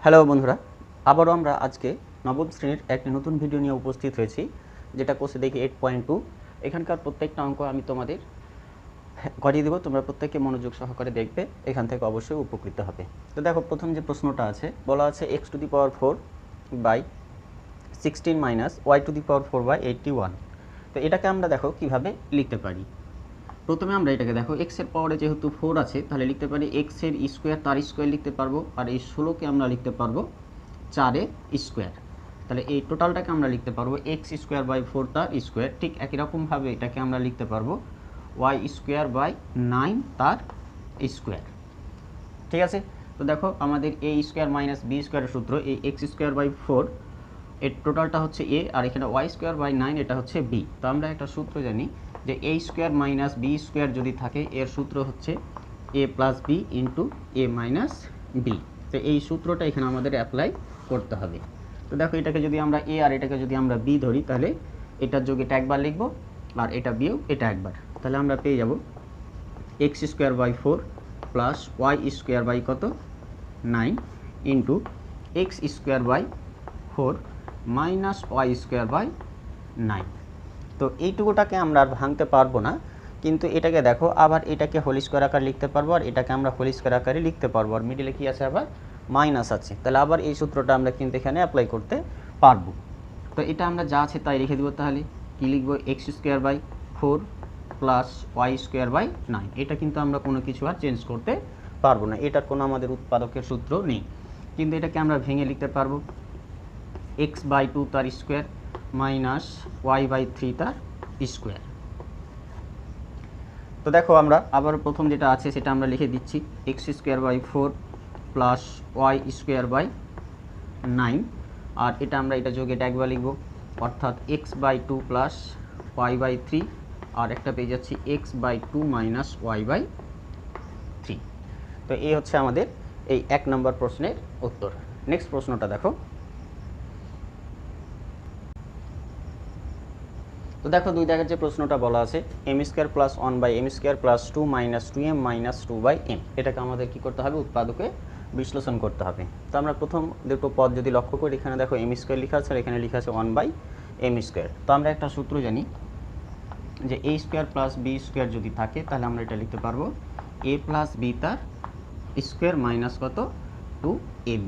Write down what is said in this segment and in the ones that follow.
Hello বন্ধুরা, আবারও আমরা আজকে নবম শ্রেণীর একটি নতুন ভিডিও নিয়ে উপস্থিত হয়েছি, যেটা কোর্সে দেখি 8.2। এখানকার প্রত্যেকটা অঙ্ক আমি তোমাদের করিয়ে দেবো, তোমরা প্রত্যেকে মনোযোগ সহকারে দেখবে, এখান থেকে অবশ্যই উপকৃত হবে। তো দেখো, প্রথম যে প্রশ্নটা আছে, বলা আছে x⁴/16 - y⁴/81। তো এটাকে আমরা দেখো কিভাবে লিখতে পারি। প্রথমে আমরা এটাকে দেখো, x এর পাওয়ারে যেহেতু 4 আছে, তাহলে লিখতে পারি x এর স্কোয়ার, তার স্কোয়ার লিখতে পারবো, আর এই 16কে আমরা লিখতে পারবো 4 এর স্কোয়ার। তাহলে এই টোটালটাকে আমরা লিখতে পারবো x²/4 তার স্কোয়ার। ঠিক একই রকমভাবে এটাকে আমরা লিখতে পারবো y²/9 তার স্কোয়ার। ঠিক আছে, তো দেখো আমাদের a² - b² এর সূত্র, এই x²/4 এর টোটালটা হচ্ছে a, আর এখানে y²/9 এটা হচ্ছে b। তো আমরা একটা সূত্র জানি যে a² - b² যদি থাকে, এর সূত্র হচ্ছে a + b × a - b। তো এই সূত্রটা এখানে আমাদের অ্যাপ্লাই করতে হবে। তো দেখো, এটাকে যদি আমরা a আর এটাকে যদি আমরা b ধরি, তাহলে এটার যোগ এটা একবার লিখব, আর এটা বিয়োগ এটা একবার। তাহলে আমরা পেয়ে যাব x²/4 + y² কত 9 × x²/4 - y²/9। তো এইটুকুটাকে আমরা আর ভাঙতে পারবো না, কিন্তু এটাকে দেখো আবার এটাকে হোল স্কোয়ার আকারে লিখতে পারবো, আর এটাকে আমরা হোল স্কোয়ার আকারে লিখতে পারবো, আর মিডিলে কি আছে, আবার মাইনাস আছে। তাহলে আবার এই সূত্রটা আমরা কিন্তু এখানে অ্যাপ্লাই করতে পারবো। তো এটা আমরা যা আছে তাই লিখে দেবো। তাহলে কি লিখবো, x²/4 + y²/9। এটা কিন্তু আমরা কোনো কিছু আর চেঞ্জ করতে পারবো না, এটার কোনো আমাদের উৎপাদকের সূত্র নেই। কিন্তু এটাকে আমরা ভেঙে লিখতে পারবো x/2 তার স্কোয়ার মাইনাস y/3 তার স্কোয়ার। তো দেখো, আমরা আবার প্রথম যেটা আছে সেটা আমরা লিখে দিচ্ছি, x²/4 + y²/9, আর এটা আমরা এটা যোগ এটা একবার লিখবো, অর্থাৎ x/2 + y/3, আর একটা পেয়ে যাচ্ছি x/2 - y/3। তো এই হচ্ছে আমাদের এই 1 নম্বর প্রশ্নের উত্তর। নেক্সট প্রশ্নটা দেখো। তো দেখো, 2 দাগের যে প্রশ্নটা বলা আছে, m² + 1/m² + 2 - 2m - 2/m। এটাকে আমাদের কি করতে হবে, উৎপাদকে বিশ্লেষণ করতে হবে। তো আমরা প্রথম দুটো পদ যদি লক্ষ্য করি, এখানে দেখো m² লেখা আছে, আর এখানে লেখা আছে 1/m²। তো আমরা একটা সূত্র জানি যে a² + b² যদি থাকে, তাহলে আমরা এটা লিখতে পারবো a + b তার স্কোয়ার মাইনাস কত 2ab।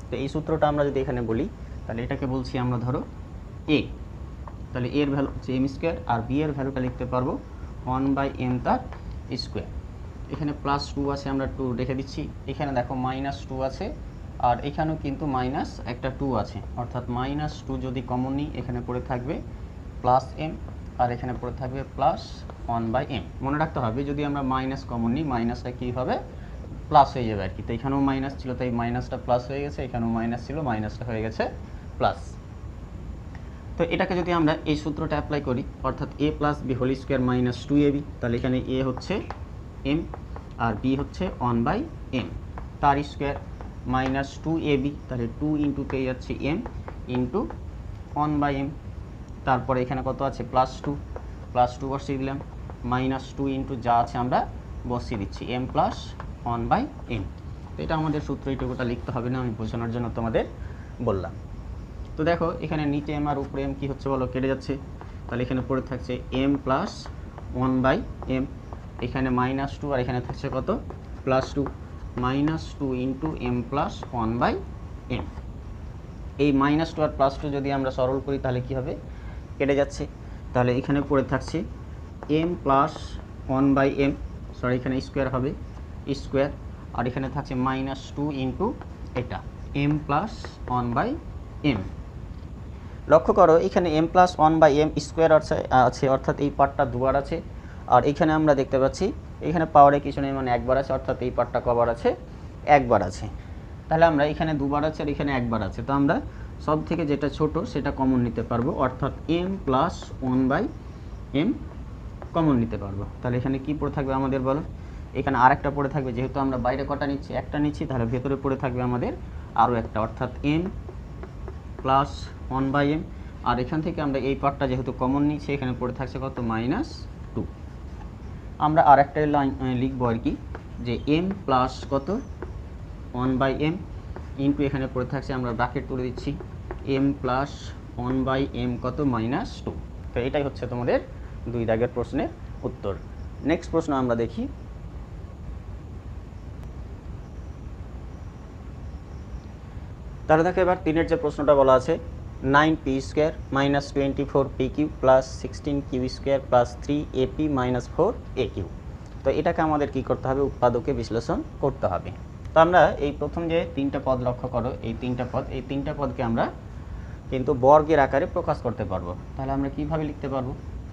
তো এই সূত্রটা আমরা যদি এখানে বলি, তাহলে এটাকে বলছি আমরা ধরো a, তাহলে এর ভ্যালু হচ্ছে m², আর b এর ভ্যালুটা লিখতে পারবো 1/m তার স্কোয়ার। এখানে +2 আছে, আমরা 2 রেখে দিচ্ছি। এখানে দেখো -2 আছে, আর এখানেও কিন্তু মাইনাস একটা 2 আছে, অর্থাৎ -2 যদি কমন নিই, এখানে পড়ে থাকবে +m, আর এখানে পড়ে থাকবে +1/m। মনে রাখতে হবে, যদি আমরা মাইনাস কমন নিই, মাইনাসটা কী হবে, প্লাস হয়ে যাবে আর কি। তো এখানেও মাইনাস ছিল, তাই মাইনাসটা প্লাস হয়ে গেছে, এখানেও মাইনাস ছিল, মাইনাসটা হয়ে গেছে প্লাস। তো এটাকে যদি আমরা এই সূত্রটা অ্যাপ্লাই করি, অর্থাৎ a + b² - 2ab, তাহলে এখানে a হচ্ছে m, আর b হচ্ছে 1/m তার স্কোয়ার মাইনাস 2ab, তাহলে 2 × পেয়ে যাচ্ছে m × 1/m। তারপরে এখানে কত আছে, +2 বসিয়ে দিলাম, -2 × যা আছে আমরা বসিয়ে দিচ্ছি m + 1/m। তো এটা আমাদের সূত্র, এইটুকুটা লিখতে হবে না, আমি বোঝানোর জন্য তোমাদের বললাম। তো দেখো, এখানে নিচে m আর উপরে m কি হচ্ছে বলো, কেটে যাচ্ছে। তাহলে এখানে পড়ে থাকছে m + 1/m, এখানে -2, আর এখানে থাকছে কত, +2, -2 × m + 1/m। এই -2 আর +2 যদি আমরা সরল করি, তাহলে কি হবে, কেটে যাচ্ছে। তাহলে এখানে পড়ে থাকছে m + 1/m, সরি এখানে স্কোয়ার হবে, স্কোয়ার, আর এখানে থাকছে -2 × এটা m + 1/m। লক্ষ্য করো, এখানে m + 1/m স্কোয়ার আছে, অর্থাৎ এই পার্টটা দুবার আছে, আর এখানে আমরা দেখতে পাচ্ছি এখানে পাওয়ারে কিছু নেই, মানে একবার আছে, অর্থাৎ এই পার্টটা কবার আছে, একবার আছে। তাহলে আমরা এখানে দুবার আছে, আর এখানে একবার আছে, তো আমরা সব থেকে যেটা ছোট সেটা কমন নিতে পারবো, অর্থাৎ m + 1/m কমন নিতে পারবো। তাহলে এখানে কি পড়ে থাকবে আমাদের বলো, এখানে আরেকটা পড়ে থাকবে, যেহেতু আমরা বাইরে কটা নিচ্ছি, একটা নিচ্ছি, তাহলে ভেতরে পড়ে থাকবে আমাদের আরও একটা, অর্থাৎ m + 1/m, আর এখান থেকে আমরা এই পার্টটা যেহেতু কমন নিচ্ছি, এখানে পড়ে থাকছে কত, -2। আমরা আর একটা লাইন লিখবো আর কি, যে m + কত 1/m, ইন্টু এখানে পড়ে থাকছে, আমরা ব্র্যাকেট তুলে দিচ্ছি m প্লাস 1/m কত -2। তো এটাই হচ্ছে তোমাদের 2 দাগের প্রশ্নের উত্তর। নেক্সট প্রশ্ন আমরা দেখি। তাহলে দেখো এবার 3-এর যে প্রশ্নটা বলা আছে 9p square minus 24p³ plus 16q square plus 3ap minus 4aq। তো এটাকে আমাদের কি করতে হবে, উৎপাদকে বিশ্লেষণ করতে হবে। তো আমরা এই প্রথম যে 3টা পদ লক্ষ্য করো, এই 3টা পদকে আমরা কিন্তু বর্গের আকারে প্রকাশ করতে পারবো। তাহলে আমরা কিভাবে লিখতে পারবো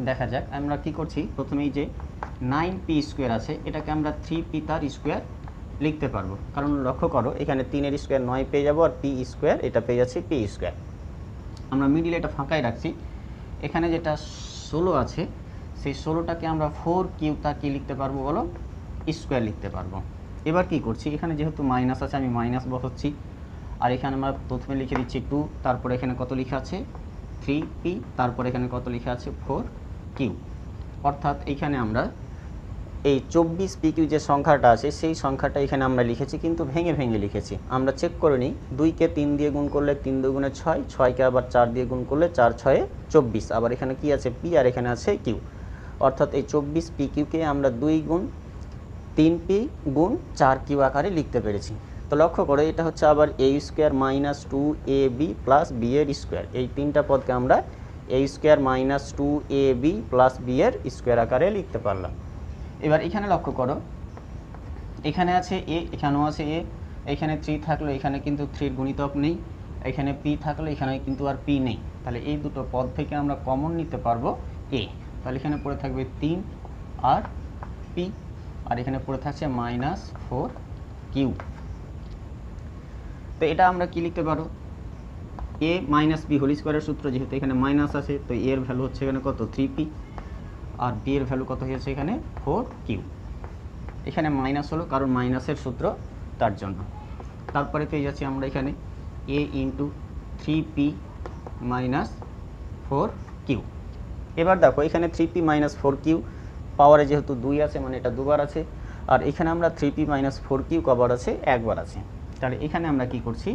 দেখা যাক। আমরা কি করছি, প্রথমেই যে 9p স্কোয়ার আছে এটাকে আমরা 3p তার স্কোয়ার লিখতে পারবো, কারণ লক্ষ্য করো এখানে 3-এর স্কোয়ার 9 পেয়ে যাবো, আর p স্কোয়ার এটা পেয়ে যাচ্ছি p স্কোয়ার। আমরা মিডিলে এটা ফাঁকাই রাখছি, এখানে যেটা 16 আছে সেই 16টাকে আমরা 4q তার কি লিখতে পারবো বলো, স্কোয়ার লিখতে পারবো। এবার কি করছি, এখানে যেহেতু মাইনাস আছে আমি মাইনাস বসাচ্ছি, আর এখানে আমরা প্রথমে লিখে দিচ্ছি 2, তারপরে এখানে কত লেখা আছে 3p, তারপরে এখানে কত লেখা আছে 4q। অর্থাৎ এখানে আমরা এই 24pq যে সংখ্যাটা আছে সেই সংখ্যাটা এখানে আমরা লিখেছি, কিন্তু ভেঙে ভেঙে লিখেছি। আমরা চেক করে নিই, 2কে 3 দিয়ে গুণ করলে 3 দুগুণে 6, 6কে আবার 4 দিয়ে গুণ করলে 4 6 24, আবার এখানে কি আছে p আর এখানে আছে q। অর্থাৎ এই 24pqকে আমরা 2 গুণ 3p গুণ 4q আকারে লিখতে পেরেছি। তো লক্ষ্য করে এটা হচ্ছে আবার a square minus 2ab plus b এর স্কোয়ার, এই 3টা পদকে আমরা a square minus 2ab plus b এর স্কোয়ার আকারে লিখতে পারলাম। এবার এখানে লক্ষ্য করো, এখানে আছে a, এখানেও আছে a, এখানে 3 থাকলো এখানে কিন্তু 3 এর গুণিতক নেই, এখানে p থাকলো এখানে কিন্তু আর p নেই। তাহলে এই দুটো পদ থেকে আমরা কমন নিতে পারবো a। তাহলে এখানে পড়ে থাকবে 3 আর p, আর এখানে পড়ে থাকছে -4q। তো এটা আমরা কি লিখতে পারো, a মাইনাস b হোল স্কোয়ারের সূত্র, যেহেতু এখানে মাইনাস আছে তো a এর ভ্যালু হচ্ছে এখানে কত 3p, আর b এর ভ্যালু কত হয়েছে এখানে 4q। এখানে মাইনাস হলো কারণ মাইনাসের সূত্র তার জন্য। তারপরে পেয়ে যাচ্ছি আমরা এখানে a into 3p minus 4q। এবার দেখো এখানে 3p মাইনাস 4q পাওয়ারে যেহেতু 2 আছে মানে এটা দুবার আছে, আর এখানে আমরা 3p মাইনাস 4q কবার আছে একবার আছে। তাহলে এখানে আমরা কি করছি,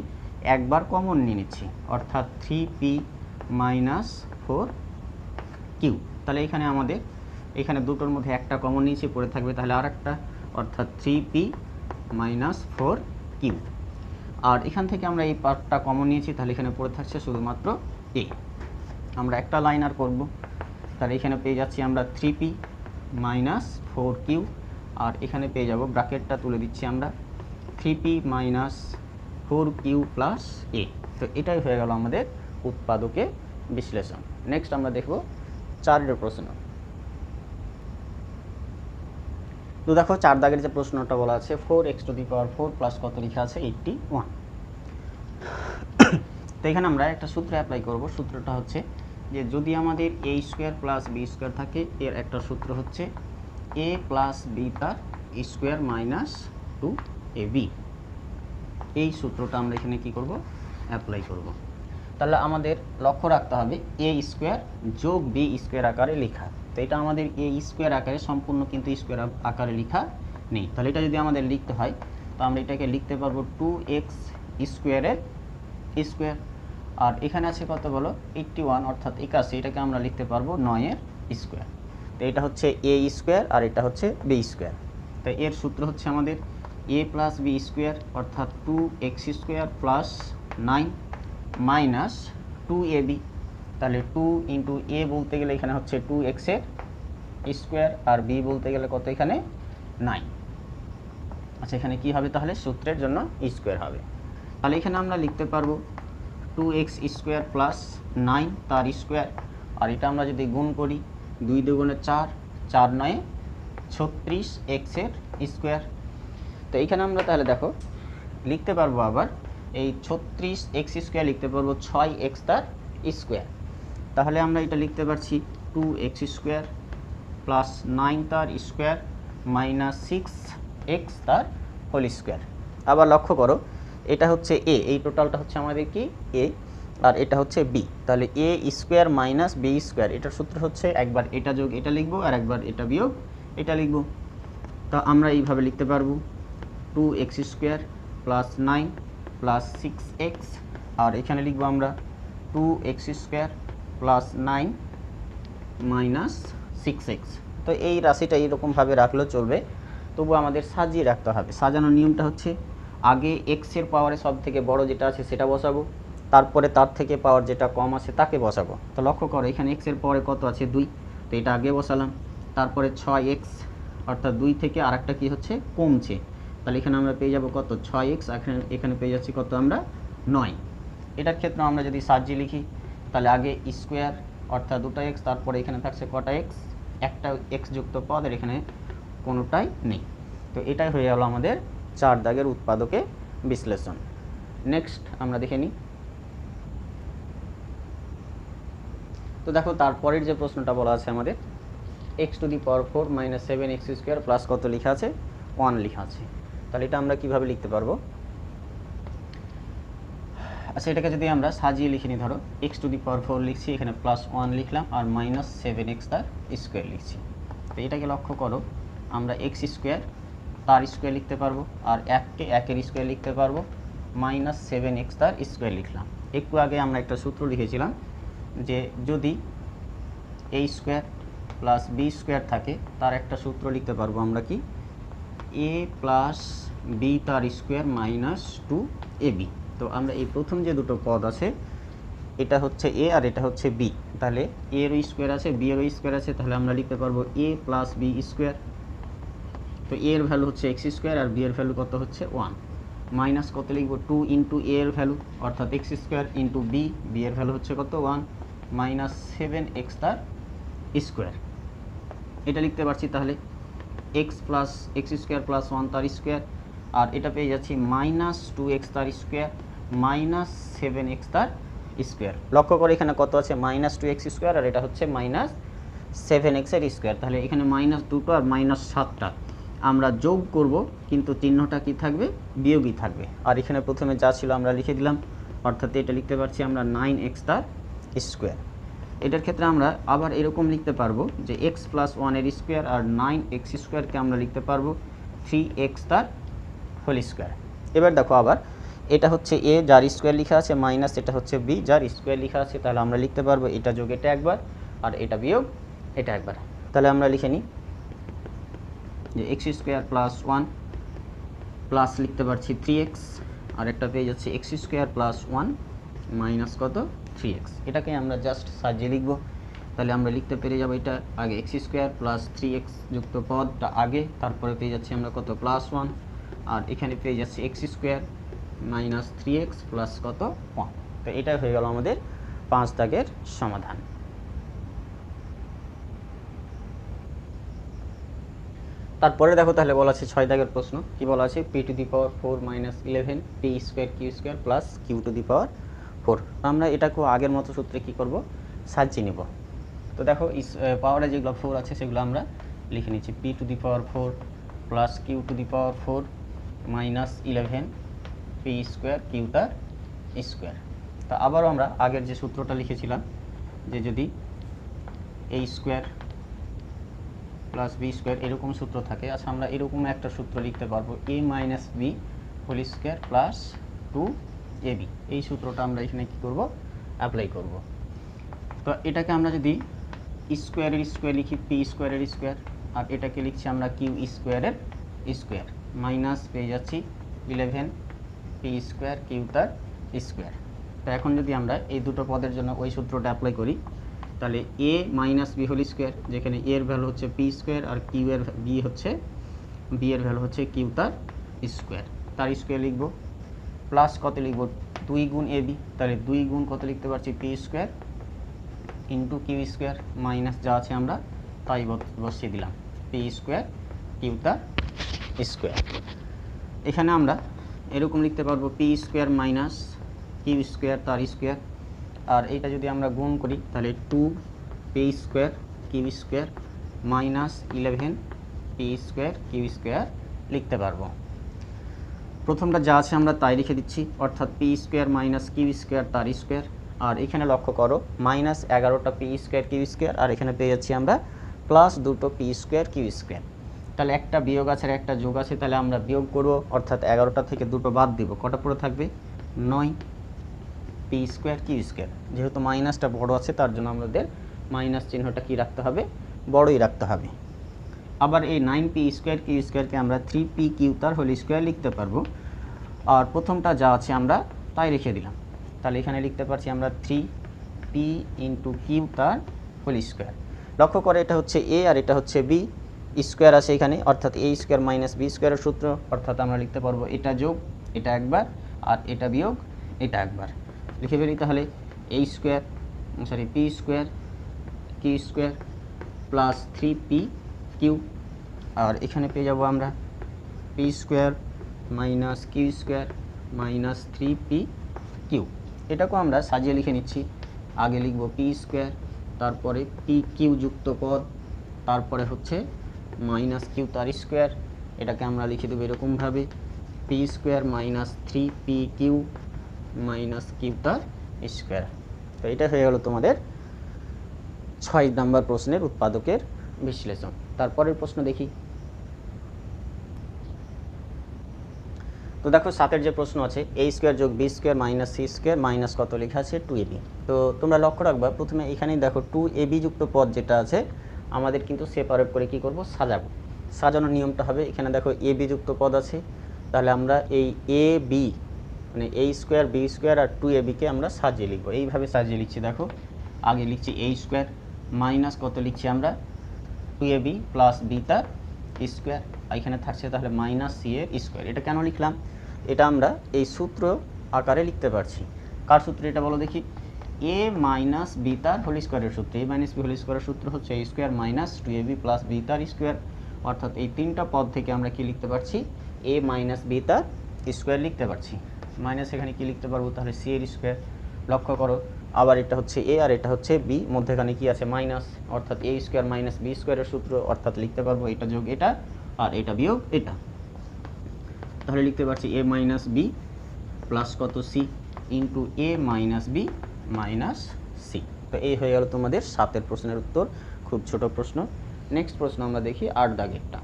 একবার কমন নিয়ে নিচ্ছি, অর্থাৎ 3p মাইনাস 4q। তাহলে এখানে আমাদের এখানে দুটোর মধ্যে একটা কমন নিয়েছি, পড়ে থাকবে তাহলে আর একটা, অর্থাৎ 3p মাইনাস 4q। আর এখান থেকে আমরা এই পার্টটা কমন নিয়েছি, তাহলে এখানে পড়ে থাকছে শুধুমাত্র a। আমরা একটা লাইন আর করবো, তাহলে এখানে পেয়ে যাচ্ছি আমরা 3p মাইনাস 4q, আর এখানে পেয়ে যাব ব্র্যাকেটটা তুলে দিচ্ছি আমরা 3p minus 4q plus a। তো এটাই হয়ে গেল আমাদের উৎপাদকে বিশ্লেষণ। নেক্সট আমরা দেখব 4-এর প্রশ্ন। তো দেখো 4 দাগের যে প্রশ্নটা বলা আছে 4x⁴ প্লাস কত লেখা আছে 81। তো এখানে আমরা একটা সূত্র অ্যাপ্লাই করব। সূত্রটা হচ্ছে যে যদি আমাদের a square plus b square থাকে, এর একটা সূত্র হচ্ছে a প্লাস b তার স্কোয়ার মাইনাস 2ab। এই সূত্রটা আমরা এখানে কি করব, অ্যাপ্লাই করব। তাহলে আমাদের লক্ষ্য রাখতে হবে a স্কোয়ার যোগ b স্কোয়ার আকারে লেখা। তো এটা আমাদের a স্কোয়ার আকারে সম্পূর্ণ কিন্তু স্কোয়ার আকারে লেখা নেই। তাহলে এটা যদি আমাদের লিখতে হয় তো আমরা এটাকে লিখতে পারবো 2x স্কোয়ারের স্কোয়ার, আর এখানে আছে কত বলো 81 অর্থাৎ 81, এটাকে আমরা লিখতে পারবো 9-এর স্কোয়ার। তো এটা হচ্ছে a স্কোয়ার আর এটা হচ্ছে b স্কোয়ার। তো এর সূত্র হচ্ছে আমাদের a প্লাস b স্কোয়ার অর্থাৎ 2x square plus 9 minus 2ab। তাহলে 2 ইন্টু a বলতে গেলে এখানে হচ্ছে 2x এর স্কোয়ার, আর b বলতে গেলে কত এখানে 9। আচ্ছা এখানে কি হবে তাহলে, সূত্রের জন্য স্কোয়ার হবে। তাহলে এখানে আমরা লিখতে পারবো 2x স্কোয়ার প্লাস 9 তার স্কোয়ার, আর এটা আমরা যদি গুণ করি 2 দুগুণে 4, 4 9 36x এর স্কোয়ার। তো এইখানে আমরা তাহলে দেখো লিখতে পারবো আবার এই 36x স্কোয়ার লিখতে পারবো 6x তার স্কোয়ার। তাহলে আমরা এটা লিখতে পারছি 2x স্কোয়ার প্লাস 9 তার স্কোয়ার মাইনাস 6x তার হোল স্কোয়ার। আবার লক্ষ্য করো এটা হচ্ছে a, এই টোটালটা হচ্ছে আমাদের কি a, আর এটা হচ্ছে b। তাহলে a square minus b square, এটার সূত্র হচ্ছে একবার এটা যোগ এটা লিখবো আর একবার এটা বিয়োগ এটা লিখবো। তা আমরা এইভাবে লিখতে পারবো 2x square plus 9 plus 6x, আর এখানে লিখবো আমরা 2x square plus 9 minus 6x। তো এই রাশিটা এইরকমভাবে রাখলেও চলবে, তবু আমাদের সাজিয়ে রাখতে হবে। সাজানোর নিয়মটা হচ্ছে আগে এক্সের পাওয়ারে সব থেকে বড় যেটা আছে সেটা বসাবো, তারপরে তার থেকে পাওয়ার যেটা কম আছে তাকে বসাবো। তো লক্ষ্য করো এখানে এক্সের পাওয়ারে কত আছে 2, তো এটা আগে বসালাম। তারপরে 6x, অর্থাৎ 2 থেকে আরেকটা কি হচ্ছে কমছে, তাহলে এখানে আমরা পেয়ে যাব কত 6x, এখানে পেয়ে যাচ্ছি কত আমরা 9। এটার ক্ষেত্রে আমরা যদি সাজিয়ে লিখি তাহলে আগে স্কোয়ার অর্থাৎ 2x, তারপরে এখানে থাকছে কটা x, একটা x যুক্ত পদ, আর এখানে কোনোটাই নেই। তো এটাই হয়ে গেল আমাদের 4 দাগের উৎপাদকে বিশ্লেষণ। নেক্সট আমরা দেখে নিই। তো দেখো তারপরের যে প্রশ্নটা বলা আছে আমাদের x two the power 4 minus 7x square plus কত লেখা আছে 1 লেখা আছে। তাহলে এটা আমরা কিভাবে লিখতে পারবো? আচ্ছা, এটাকে যদি আমরা সাজিয়ে লিখে নিই, ধরো x টু দি পাওয়ার 4 লিখছি, এখানে প্লাস 1 লিখলাম, আর মাইনাস 7x তার স্কোয়ার লিখছি। তো এটাকে লক্ষ্য করো আমরা x স্কোয়ার তার স্কোয়ার লিখতে পারবো, আর 1কে 1-এর স্কোয়ার লিখতে পারবো, মাইনাস 7x তার স্কোয়ার লিখলাম। একটু আগে আমরা একটা সূত্র লিখেছিলাম যে যদি a square plus b square থাকে, তার একটা সূত্র লিখতে পারবো আমরা কি a প্লাস b তার স্কোয়ার মাইনাস 2ab। তো আমরা এই প্রথম যে দুটো পদ আছে এটা হচ্ছে a আর এটা হচ্ছে b, তাহলে a এর স্কোয়ার আছে b এর স্কোয়ার আছে, তাহলে আমরা লিখতে পারবো a প্লাস b স্কোয়ার। তো a এর ভ্যালু হচ্ছে x স্কোয়ার আর b এর ভ্যালু কত হচ্ছে 1, মাইনাস কত লিখবো 2 ইন্টু a এর ভ্যালু অর্থাৎ x square into b, b এর ভ্যালু হচ্ছে কত 1, মাইনাস 7x তার স্কোয়ার। এটা লিখতে পারছি তাহলে x plus x square plus 1 তার স্কোয়ার, আর এটা পেয়ে যাচ্ছি মাইনাস 2x তার স্কোয়ার মাইনাস 7x তার স্কোয়ার। লক্ষ্য করে এখানে কত আছে মাইনাস 2x স্কোয়ার, আর এটা হচ্ছে মাইনাস 7x এর স্কোয়ার। তাহলে এখানে মাইনাস 2টা আর মাইনাস 7টা আমরা যোগ করব, কিন্তু চিহ্নটা কি থাকবে বিয়োগই থাকবে। আর এখানে প্রথমে যা ছিল আমরা লিখে দিলাম, অর্থাৎ এটা লিখতে পারছি আমরা 9x তার স্কোয়ার। এটার ক্ষেত্রে আমরা আবার এরকম লিখতে পারবো যে x প্লাস 1 এর স্কোয়ার আর 9x স্কোয়ারকে আমরা লিখতে পারবো 3x তার হোল স্কোয়ার। এবার দেখো আবার এটা হচ্ছে a যার স্কোয়ার লেখা আছে, মাইনাস এটা হচ্ছে b যার স্কোয়ার লেখা আছে, তাহলে আমরা লিখতে পারবো এটা যোগ এটা একবার আর এটা বিয়োগ এটা একবার। তাহলে আমরা লিখে নিই যে x স্কোয়ার প্লাস 1 প্লাস লিখতে পারছি 3x, আর একটা পেয়ে যাচ্ছে x স্কোয়ার প্লাস 1 মাইনাস কত 3x। এটাকে আমরা জাস্ট সাজিয়ে লিখবো, তাহলে আমরা লিখতে পেরে যাবো এটা আগে x স্কোয়ার প্লাস 3x যুক্ত পদটা আগে, তারপরে পেয়ে যাচ্ছি আমরা কত প্লাস 1, আর এখানে পেয়ে যাচ্ছে x square minus 3x plus কত 1। তো এটাই হয়ে গেল আমাদের 5 দাগের সমাধান। তারপরে দেখো তাহলে বলা আছে 6 দাগের প্রশ্ন, কি বলা আছে p to the power 4 minus 11 p square q square plus q to the power 4। আমরা এটাকেও আগের মতো সূত্রে কি করব সাজিয়ে নিব। তো দেখো পাওয়ারে যেগুলো 4 আছে সেগুলো আমরা লিখে নিচ্ছি p to the power 4 plus q to the power 4 minus 11 p square q তার স্কোয়ার। তা আবারও আমরা আগের যে সূত্রটা লিখেছিলাম যে যদি a square plus B square এরকম সূত্র থাকে, আচ্ছা আমরা এরকম একটা সূত্র লিখতে পারবো a minus B whole square plus 2ab। এই সূত্রটা আমরা এখানে কি করব অ্যাপ্লাই করব। তো এটাকে আমরা যদি স্কোয়ারের স্কোয়ার লিখি পি স্কোয়ারের স্কোয়ার, আর এটাকে লিখছি আমরা কিউ স্কোয়ারের স্কোয়ার, মাইনাস পেয়ে যাচ্ছি 11 পি স্কোয়ার কিউ তার স্কোয়ার। তো এখন যদি আমরা এই দুটো পদের জন্য ওই সূত্রটা অ্যাপ্লাই করি, তাহলে a minus B whole square, যেখানে a এর ভ্যালু হচ্ছে পি স্কোয়ার আর কিউ এর বি এর ভ্যালু হচ্ছে কিউ তার স্কোয়ার, তার স্কোয়ার লিখব, প্লাস কত লিখব 2 গুণ ab, তাহলে 2 গুণ কত লিখতে পারছি P square into Q square, minus যা আছে আমরা তাই বসিয়ে দিলাম পি স্কোয়ার কিউ তার স্কোয়ার। এখানে আমরা এরকম লিখতে পারবো P square minus Q square তার স্কোয়ার, আর এইটা যদি আমরা গুণ করি তাহলে 2 P square Q square minus 11 P square Q square লিখতে পারবো। প্রথমটা যা আছে আমরা তাই লিখে দিচ্ছি, অর্থাৎ P square minus Q square তার স্কোয়ার, আর এখানে লক্ষ্য করো মাইনাস 11টা পি স্কোয়ার কিউ স্কোয়ার, আর এখানে পেয়ে যাচ্ছি আমরা প্লাস 2টো পি স্কোয়ার কিউ স্কোয়ার। তাহলে একটা বিয়োগ আছে আর একটা যোগ আছে, তাহলে আমরা বিয়োগ করব, অর্থাৎ 11টা থেকে 2টো বাদ দিব, কটা পড়ে থাকবে 9 পি স্কোয়ার কিউ স্কোয়ার। যেহেতু মাইনাসটা বড় আছে তার জন্য আমাদের মাইনাস চিহ্নটা কি রাখতে হবে, বড়ই রাখতে হবে। আবার এই 9 পি স্কোয়ার কিউ স্কোয়ারকে আমরা 3 পি কিউ তার হোল স্কোয়ার লিখতে পারবো। আর প্রথমটা যা আছে আমরা তাই রেখে দিলাম, তাহলে এখানে লিখতে পারছি আমরা 3 পি ইন্টু কিউ তার হোল স্কোয়ার। লক্ষ্য করে এটা হচ্ছে এ আর এটা হচ্ছে বি, স্কোয়ার আছে এখানে, অর্থাৎ এ স্কোয়ার মাইনাস বি স্কোয়ারের সূত্র, অর্থাৎ আমরা লিখতে পারবো এটা যোগ এটা একবার আর এটা বিয়োগ এটা একবার। লিখে ফেলি তাহলে A square P square Q square plus 3 P Q, আর এখানে পেয়ে যাব আমরা P square minus Q square minus 3 P Q. এটাকেও আমরা সাজিয়ে লিখে নিচ্ছি। আগে লিখব পি স্কোয়ার, তারপরে পি কিউ যুক্ত পদ, তারপরে হচ্ছে মাইনাস কিউ তার স্কোয়ার। এটাকে আমরা লিখে দেবো এরকমভাবে P square minus 3 P Q minus Q তার স্কোয়ার। তো এটা হয়ে গেল তোমাদের 6 নম্বর প্রশ্নের উৎপাদকের বিশ্লেষণ। তারপরের প্রশ্ন দেখি। তো দেখো 7-এর যে প্রশ্ন আছে এ স্কোয়ার যোগ B square minus C square minus কত লেখা আছে 2ab। তো তোমরা লক্ষ্য রাখবা প্রথমে এখানেই দেখো 2ab যুক্ত পদ যেটা আছে আমাদের কিন্তু সেপারেট করে কি করব, সাজাবো। সাজানোর নিয়মটা হবে এখানে দেখো ab যুক্ত পদ আছে, তাহলে আমরা এই এ বি মানে এ স্কোয়ার বি স্কোয়ার আর 2ab-কে আমরা সাজিয়ে লিখবো। এইভাবে সাজিয়ে লিখছি দেখো, আগে লিখছি এ স্কোয়ার মাইনাস কত লিখছি আমরা 2ab প্লাস বি তার স্কোয়ার, এখানে থাকছে তাহলে মাইনাস সি এর স্কোয়ার। এটা কেন লিখলাম, এটা আমরা এই সূত্র আকারে লিখতে পারছি। কার সূত্র এটা বলো দেখি, এ মাইনাস বি তার হোল স্কোয়ারের সূত্র। এ মাইনাস বি হোল স্কোয়ারের সূত্র হচ্ছে A square minus 2ab plus B তার স্কোয়ার, অর্থাৎ এই তিনটা পদ থেকে আমরা কি লিখতে পারছি, এ মাইনাস বি তার স্কোয়ার লিখতে পারছি। মাইনাস এখানে কি লিখতে পারবো, তাহলে সি এর স্কোয়ার। লক্ষ্য করো আবার এটা হচ্ছে এ আর এটা হচ্ছে বি, মধ্যেখানে কি আছে মাইনাস, অর্থাৎ এ স্কোয়ার মাইনাস বি স্কোয়ারের সূত্র, অর্থাৎ লিখতে পারবো এটা যোগ এটা আর এটা বিয়োগ এটা। তাহলে লিখতে পারছি এ মাইনাস বি প্লাস কত সি ইন্টু এ মাইনাস বি মাইনাস সি। তো এই হয়ে গেল তোমাদের 7-এর প্রশ্নের উত্তর। খুব ছোট প্রশ্ন। নেক্সট প্রশ্ন আমরা দেখি 8 দাগেরটা।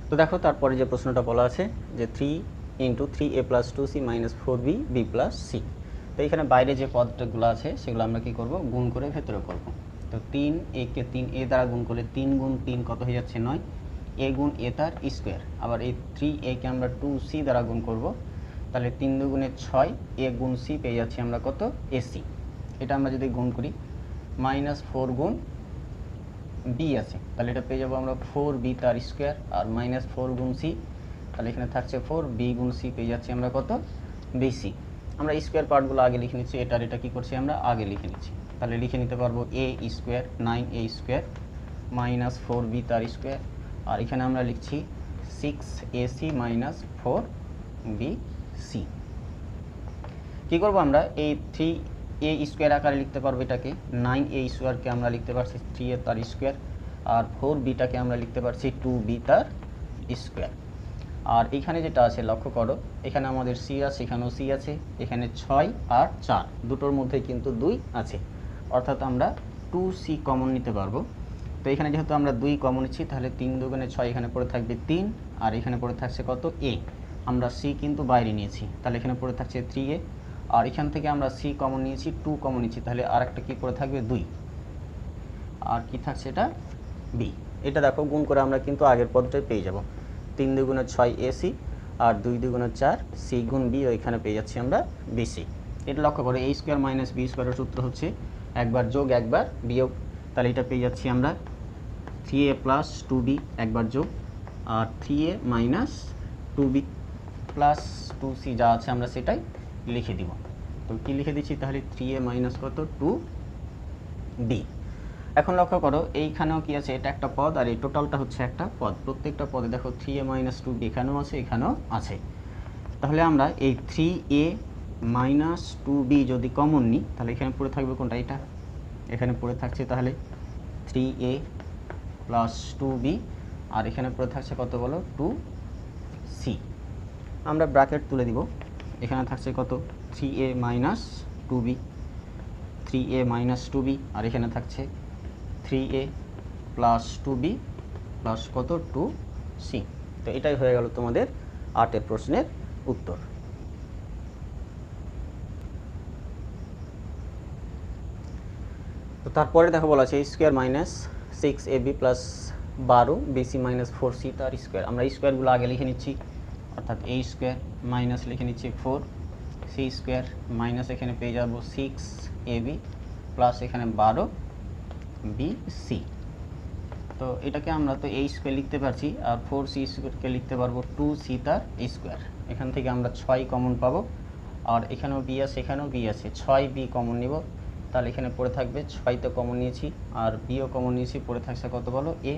তো দেখো তারপরে যে প্রশ্নটা বলা আছে যে 3 into 3a plus 2c minus 4b b plus C. তো এখানে বাইরে যে পদগুলো আছে সেগুলো আমরা কি করব, গুণ করে ভেতরে করব। তো 3a-কে 3a দ্বারা গুণ করলে 3 গুণ 3 কত হয়ে যাচ্ছে 9, a গুণ a তার স্কোয়ার। আবার এই 3a-কে আমরা 2c দ্বারা গুণ করব, তাহলে 3 দুগুণে 6, a গুণ c পেয়ে যাচ্ছি আমরা কত ac। এটা আমরা যদি গুণ করি মাইনাস 4 গুণ b আছে, তাহলে এটা পেয়ে যাবো আমরা 4b তার স্কোয়ার আর মাইনাস 4 গুণ c, তাহলে এখানে থাকছে 4b গুণ c পেয়ে যাচ্ছি আমরা কত bc। আমরা স্কোয়ার পার্টগুলো আগে লিখে নিচ্ছি, এটার এটা কি করছি আমরা আগে লিখে নিচ্ছি। তাহলে লিখে নিতে পারবো a square 9a square minus 4b তার স্কোয়ার, আর এখানে আমরা লিখছি 6ac মাইনাস 4bc। কী করবো আমরা এই 3a স্কোয়ার আকারে লিখতে পারবো এটাকে, 9a স্কোয়ারকে আমরা লিখতে পারছি 3a তার স্কোয়ার, আর 4bটাকে আমরা লিখতে পারছি 2b তার স্কোয়ার। আর এখানে যেটা আছে লক্ষ্য করো, এখানে আমাদের c আছে, এখানেও c আছে, এখানে 6 আর 4 দুটোর মধ্যে কিন্তু 2 আছে, অর্থাৎ আমরা 2c কমন নিতে পারবো। তো এখানে যেহেতু আমরা 2 কমন নিচ্ছি, তাহলে 3 দুগুণে 6, এখানে পড়ে থাকবে 3 আর এখানে পড়ে থাকছে কত a। আমরা c কিন্তু বাইরে নিয়েছি, তাহলে এখানে পড়ে থাকছে 3a, আর এখান থেকে আমরা c কমন নিয়েছি 2 কমন নিচ্ছি, তাহলে আরেকটা কি পড়ে থাকবে 2, আর কি থাকছে এটা b। এটা দেখো গুণ করে আমরা কিন্তু আগের পদটাই পেয়ে যাব, 3 দুগুণে 6 ac আর 2 দুগুণে 4 c গুণ b, ওইখানে পেয়ে যাচ্ছি আমরা bc। এটা লক্ষ্য করো a স্কোয়ার মাইনাস বি স্কোয়ারের সূত্র হচ্ছে একবার যোগ একবার বিয়োগ, তাহলে এটা পেয়ে যাচ্ছি আমরা 3a প্লাস 2b একবার যোগ আর 3a minus 2b plus 2c যা আছে আমরা সেটাই লিখে দিব। তো কি লিখে দিচ্ছি তাহলে 3a মাইনাস কত 2b। এখন লক্ষ্য করো এইখানেও কি আছে, এটা একটা পদ আর এই টোটালটা হচ্ছে একটা পদ। প্রত্যেকটা পদে দেখো 3a মাইনাস 2b এখানেও আছে এখানেও আছে, তাহলে আমরা এই 3a মাইনাস 2b যদি কমন নিই তাহলে এখানে পড়ে থাকবে কোনটা, এটা এখানে পড়ে থাকছে তাহলে 3a প্লাস 2b, আর এখানে পড়ে থাকছে কত বলো 2c। আমরা ব্র্যাকেট তুলে দিব, এখানে থাকছে কত 3a minus 2b, 3a minus 2b, আর এখানে থাকছে 3a প্লাস 2b প্লাস কত 2c। তো এটাই হয়ে গেল তোমাদের 8 প্রশ্নের উত্তর। তো তারপরে দেখো বলা আছে a² minus 6ab plus 12 bc minus 4c তার স্কোয়ার। আমরা স্কোয়ারগুলো আগে লিখে নিচ্ছি, অর্থাৎ a² মাইনাস লিখে নিচ্ছি 4c² মাইনাস এখানে পেয়ে যাব 6ab প্লাস এখানে 12bc। তো এটাকে আমরা তো a² লিখতে পারছি, আর 4c² লিখতে পারবো 2c তার স্কোয়ার। এখান থেকে আমরা 6 কমন পাবো, আর এখানেও b আছে, এখানেও b আছে, 6b কমন নিব, তাহলে এখানে পড়ে থাকবে 6 তো কমন নিয়েছি, আর বিও কমন নিয়েছি, পড়ে থাকছে কত বলো a,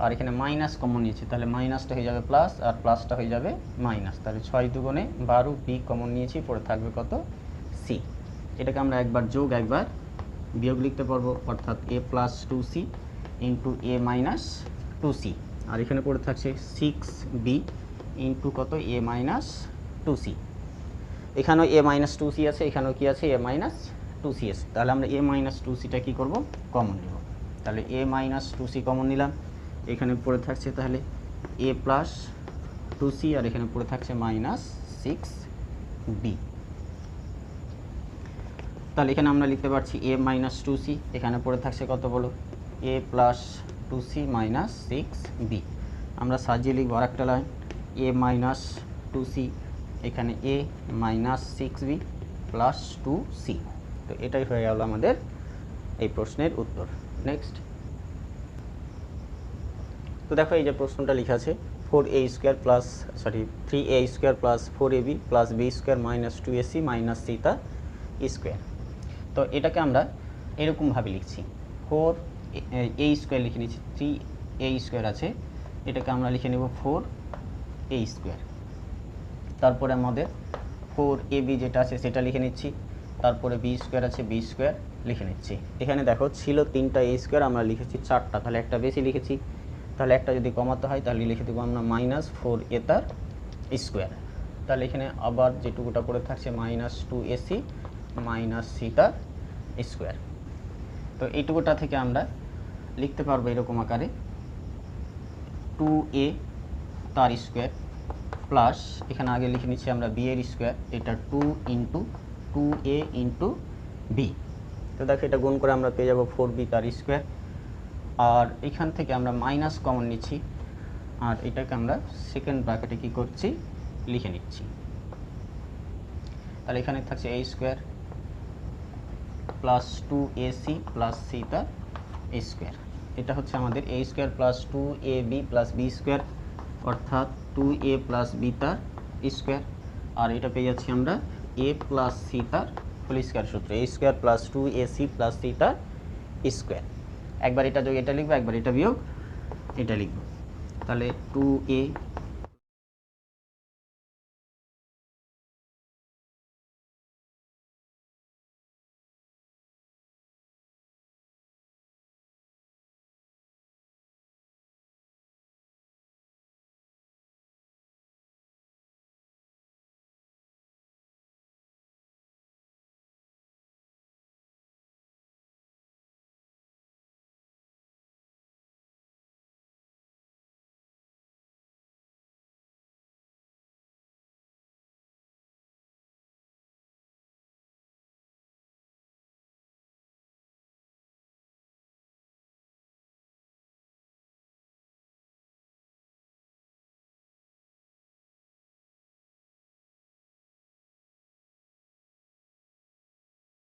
আর এখানে মাইনাস কমন নিয়েছি, তাহলে মাইনাসটা হয়ে যাবে প্লাস, আর প্লাসটা হয়ে যাবে মাইনাস, তাহলে 6 দুগুণে 12, বি কমন নিয়েছি, পড়ে থাকবে কত সি। এটাকে আমরা একবার যোগ একবার বিয়োগ লিখতে পারবো, অর্থাৎ a plus 2c into a minus 2c, আর এখানে পড়ে থাকছে 6b ইন্টু কত a মাইনাস 2c। এখানেও a মাইনাস 2c আছে, এখানেও কি আছে a মাইনাস 2c আছে, তাহলে আমরা a মাইনাস 2cটা কী করবো কমন নেব, তাহলে a মাইনাস 2c কমন নিলাম, এখানে পড়ে থাকছে তাহলে a প্লাস 2c, আর এখানে পড়ে থাকছে মাইনাস 6b। তাহলে এখানে আমরা লিখতে পারছি a মাইনাস 2c, এখানে পড়ে থাকছে কত বলো a plus 2c minus 6b। আমরা সাজিয়ে লিখব আর একটা লাইন a মাইনাস 2c, এখানে a minus 6b plus 2c। তো এটাই হয়ে গেল আমাদের এই প্রশ্নের উত্তর। নেক্সট, তো দেখো এই যে প্রশ্নটা লেখা আছে 3a² plus 4ab plus b² minus 2ac minus c তার স্কোয়ার। তো এটাকে আমরা এরকমভাবে লিখছি, 4a² লিখে নিচ্ছি, 3a² আছে, এটাকে আমরা লিখে নেব 4a²। তারপরে আমাদের 4ab যেটা আছে সেটা লিখে নিচ্ছি, তারপরে b² আছে, b² লিখে নিচ্ছি। এখানে দেখো ছিল 3টা a², আমরা লিখেছি 4টা, তাহলে একটা বেশি লিখেছি, তাহলে একটা যদি কমাতে হয় তাহলে লিখে দেবো আমরা মাইনাস 4a তার স্কোয়ার। তাহলে এখানে আবার যেটুকুটা করে থাকছে মাইনাস 2ac মাইনাস c তার স্কোয়ার। তো এইটুকুটা থেকে আমরা লিখতে পারবো এরকম আকারে 2a তার স্কোয়ার প্লাস এখানে আগে লিখে নিচ্ছি আমরা b এর স্কোয়ার, এটা 2 ইন্টু 2a ইন্টু b। তো দেখো এটা গুণ করে আমরা পেয়ে যাব 4b তার স্কোয়ার, আর এখান থেকে আমরা মাইনাস কমন নিচ্ছি, আর এটাকে আমরা সেকেন্ড ব্র্যাকেটে কী করছি লিখে নিচ্ছি। তাহলে এখানে থাকছে a² plus 2ac plus c তার স্কোয়ার। এটা হচ্ছে আমাদের a² plus 2ab plus b², অর্থাৎ 2a প্লাস b তার স্কোয়ার, আর এটা পেয়ে যাচ্ছি আমরা a প্লাস c তার হোল স্কোয়ার সূত্র, a² plus 2ac plus c তার স্কোয়ার। একবার এটা যোগ এটা লিখবো, একবার এটা বিয়োগ এটা লিখবো, তাহলে 2a